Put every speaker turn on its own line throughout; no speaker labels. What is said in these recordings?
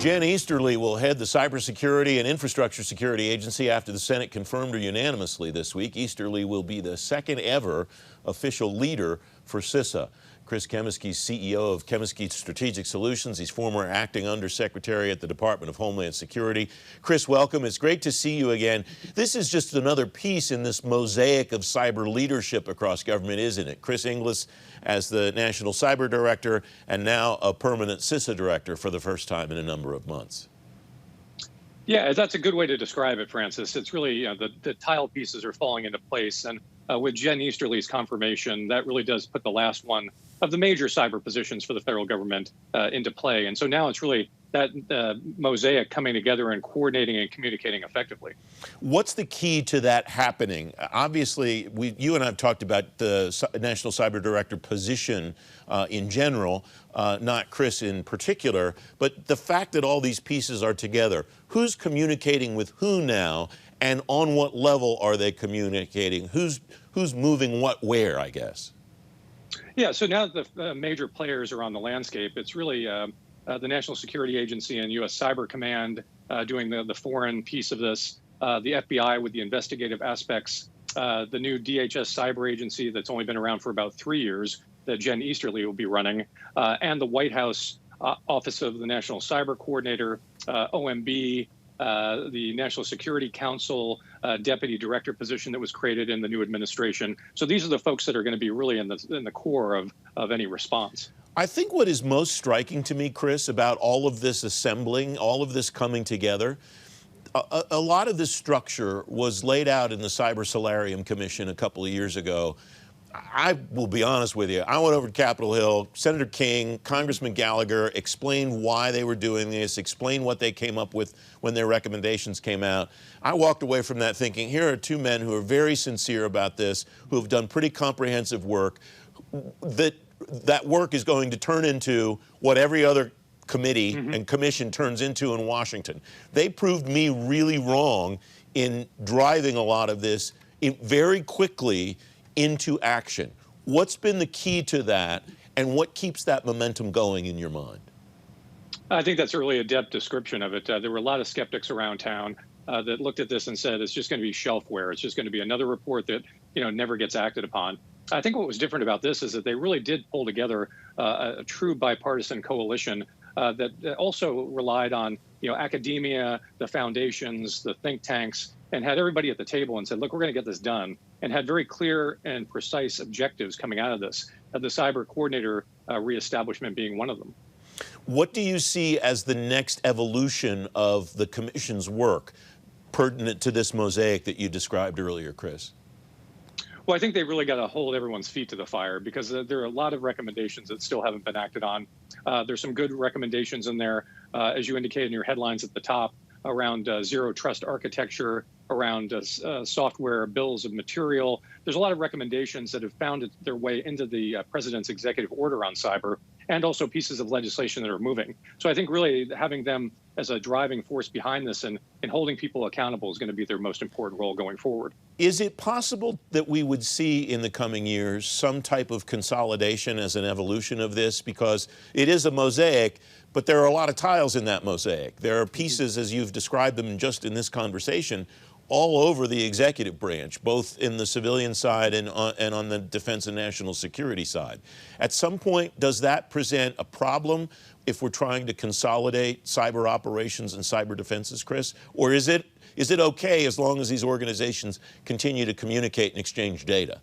Jen Easterly will head the Cybersecurity and Infrastructure Security Agency after the Senate confirmed her unanimously this week. Easterly will be the second ever official leader for CISA. Chris Cummiskey, CEO of Cummiskey Strategic Solutions. He's former acting undersecretary at the Department of Homeland Security. Chris, welcome. It's great to see you again. This is just another piece in this mosaic of cyber leadership across government, isn't it? Chris Inglis as the National Cyber Director and now a permanent CISA Director for the first time in a number of months.
Yeah, that's a good way to describe it, Francis. It's really, the tile pieces are falling into place. And with Jen Easterly's confirmation, that really does put the last one of the major cyber positions for the federal government into play. And so now it's really that mosaic coming together and coordinating and communicating effectively.
What's the key to that happening? Obviously, you and I have talked about the National Cyber Director position in general, not Chris in particular, but the fact that all these pieces are together. Who's communicating with who now, and on what level are they communicating? Who's moving what where, I guess?
Yeah, so now that the major players are on the landscape, it's really the National Security Agency and U.S. Cyber Command doing the foreign piece of this, the FBI with the investigative aspects, the new DHS Cyber Agency that's only been around for about 3 years that Jen Easterly will be running, and the White House Office of the National Cyber Coordinator, OMB, the National Security Council deputy director position that was created in the new administration. So these are the folks that are going to be really in the core of any response.
I think what is most striking to me, Chris, about all of this assembling, all of this coming together, a lot of this structure was laid out in the Cyber Solarium Commission a couple of years ago. I will be honest with you. I went over to Capitol Hill. Senator King, Congressman Gallagher explained why they were doing this, explained what they came up with when their recommendations came out. I walked away from that thinking, here are two men who are very sincere about this, who have done pretty comprehensive work. That work is going to turn into what every other committee and commission turns into in Washington. They proved me really wrong in driving a lot of this very quickly into action. What's been the key to that, and what keeps that momentum going in your mind?
I think that's a really adept description of it. There were a lot of skeptics around town that looked at this and said it's just going to be shelfware. It's just going to be another report that never gets acted upon. I think what was different about this is that they really did pull together a true bipartisan coalition that also relied on academia, the foundations, the think tanks, and had everybody at the table and said, look, we're going to get this done, and had very clear and precise objectives coming out of this, the cyber coordinator reestablishment being one of them.
What do you see as the next evolution of the commission's work pertinent to this mosaic that you described earlier, Chris?
Well, I think they really got to hold everyone's feet to the fire, because there are a lot of recommendations that still haven't been acted on. There's some good recommendations in there, as you indicated in your headlines at the top, around zero trust architecture, around software bills of material. There's a lot of recommendations that have found their way into the president's executive order on cyber, and also pieces of legislation that are moving. So I think really having them as a driving force behind this and holding people accountable is going to be their most important role going forward.
Is it possible that we would see in the coming years some type of consolidation as an evolution of this? Because it is a mosaic, but there are a lot of tiles in that mosaic. There are pieces, as you've described them just in this conversation, all over the executive branch, both in the civilian side and on the defense and national security side. At some point, does that present a problem if we're trying to consolidate cyber operations and cyber defenses, Chris? Or is it okay as long as these organizations continue to communicate and exchange data?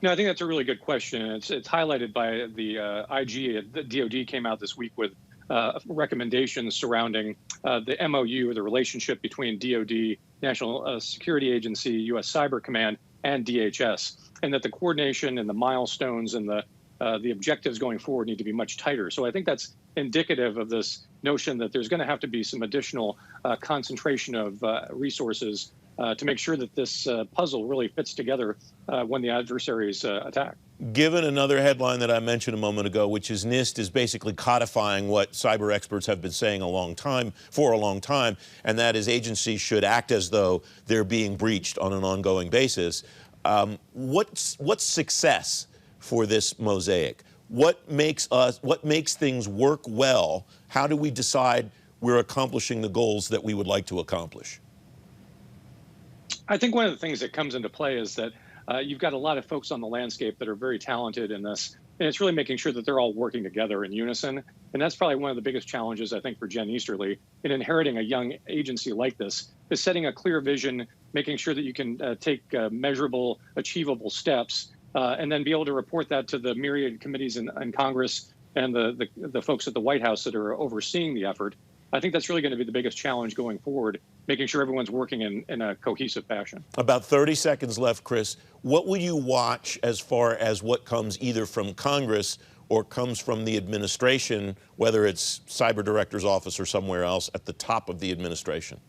No, I think that's a really good question. It's highlighted by the IG. The DoD came out this week with recommendations surrounding the MOU, the relationship between DoD, National Security Agency, U.S. Cyber Command, and DHS, and that the coordination and the milestones and the objectives going forward need to be much tighter. So I think that's indicative of this notion that there's going to have to be some additional concentration of resources to make sure that this puzzle really fits together when the adversaries attack.
Given another headline that I mentioned a moment ago, which is NIST is basically codifying what cyber experts have been saying for a long time, and that is agencies should act as though they're being breached on an ongoing basis. What's success for this mosaic? what makes things work well? How do we decide we're accomplishing the goals that we would like to accomplish?
I think one of the things that comes into play is that you've got a lot of folks on the landscape that are very talented in this, and it's really making sure that they're all working together in unison. And that's probably one of the biggest challenges, I think, for Jen Easterly in inheriting a young agency like this, is setting a clear vision, making sure that you can take measurable, achievable steps, and then be able to report that to the myriad committees in Congress and the folks at the White House that are overseeing the effort. I think that's really going to be the biggest challenge going forward, making sure everyone's working in a cohesive fashion.
About 30 seconds left, Chris. What will you watch as far as what comes either from Congress or comes from the administration, whether it's Cyber Director's office or somewhere else at the top of the administration?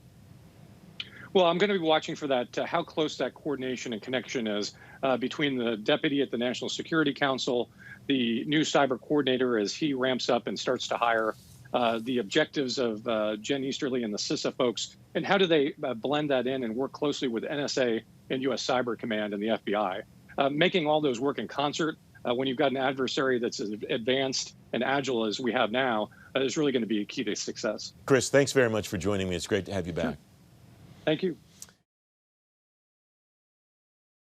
Well, I'm going to be watching for that, how close that coordination and connection is between the deputy at the National Security Council, the new cyber coordinator as he ramps up and starts to hire, the objectives of Jen Easterly and the CISA folks, and how do they blend that in and work closely with NSA and U.S. Cyber Command and the FBI. Making all those work in concert when you've got an adversary that's as advanced and agile as we have now is really going to be a key to success.
Chris, thanks very much for joining me. It's great to have you back.
Thank you.